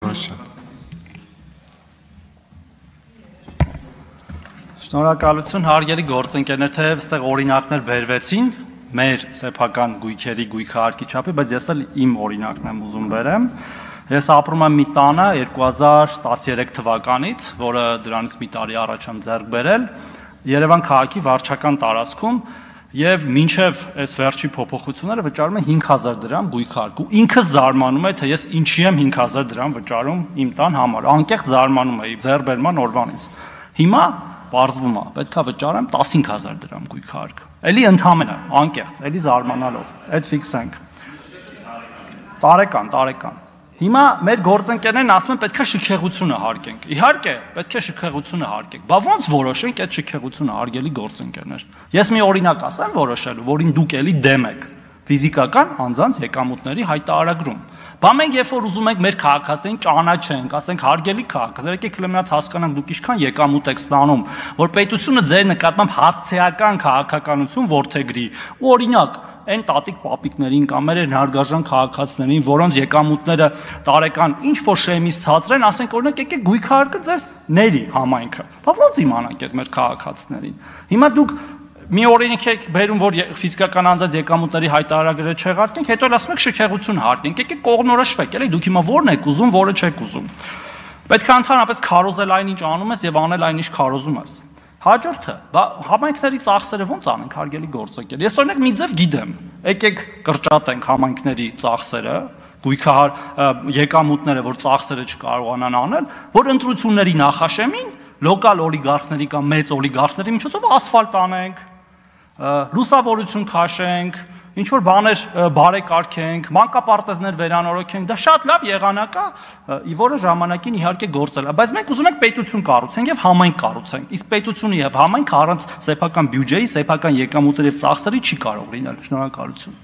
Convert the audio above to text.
Ղուկասյան։ Շնորհակալություն, հարգելի գործընկերներ, թեև այստեղ օրինակներ բերվեցին մեր սեփական գույքերի գույքահարկի չափի, բայց ես էլ իմ օրինակն եմ ուզում բերեմ։ Ես ապրում եմ մի տանը 2013 թվականից, որը դրանից մի տարի առաջ եմ ձեռք բերել, Երևան քաղաքի վարչական տարածքում, եւ մինչեւ այս վերջի փոփոխությունները վճարում եմ 5000 դրամ գույքահարկ։ Ու ինքը զարմանում է, թե ես ինչի եմ 5000 դրամ վճարում իմ տան համար։ Անկեղծ զարմանում էի ձեռբերման օրվանից։ Հիմա պարզվում է, պետքա վճարեմ 15000 դրամ գույքահարկ։ Էլի ընդհանրապես անկեղծ, էլի զարմանալով։ Այդ ֆիքսենք։ Տարեկան։ Հիմա մեր գործընկերներն ասում են պետքա շքեղությունը հարկենք։ Իհարկե, պետք է շքեղությունը հարկենք։ Բա ոնց որոշենք այդ շքեղությունը, հարգելի գործընկերներ։ Ես մի օրինակ ասեմ որոշելու, որին դուք էլի դեմ եք։ Ֆիզիկական անձանց եկամուտների հայտարարագրում։ Բա մենք երբ որ ուզում ենք մեր քաղաքացիներին ճանաչենք, ասենք հարգելի քաղաքացիներ, եկեք մի հատ հասկանանք դուք ինչքան եկամուտ եք ստանում, որ պետությունը ձեր նկատմամբ հասցեական քաղաքականություն որդեգրի։ Ու օրինակ այն տատիկ պապիկներին կամ մեր հարգարժան քաղաքացիներին, որոնց եկամուտները տարեկան ինչ որ շեմից ցածր են, ասենք օրինակ եկեք գույքահարկը ձեզ ների համայնքը։ Բա ո՞նց իմանանք այդ մեր քաղաքացիներին։ Հիմա դուք մի օրինակ եք բերում, որ ֆիզիկական անձանց եկամուտների հայտարարագրերը չեղարկենք, հետո էլ ասում եք շքեղություն հարկենք, եկեք կողմնորոշվեք, էլի դուք հիմա որն եք ուզում, որը չեք ուզում։ Պետք է ընդհանրապես քարոզել այն ինչ անում ես եւ անել այն ինչ քարոզում ես։ Հաջորդը, բա համայնքների ծախսերը ոնց անենք, հարգելի գործընկեր։ Ես օրինակ մի ձև գիտեմ։ Եկեք կրճատենք համայնքների ծախսերը, գույքահար եկամուտները, որ ծախսերը չկարողանան անել, որ ընտրությունների նախաշեմին լոկալ օլիգարխների կամ մեծ օլիգարխների միջոցով ասֆալտ անենք, լուսավորություն քաշենք, ինչ որ բաներ բարեկարգենք, մանկապարտեզներ վերանորոգենք, դա շատ լավ եղանակ է, որը ժամանակին իհարկե գործել է, բայց մենք ուզում ենք պետություն կառուցենք եւ համայնք կառուցենք։ Իսկ պետությունը եւ համայնքը առանց սեփական բյուջեի, սեփական եկամուտների եւ ծախսերի չի կարող լինել։ Շնորհակալություն։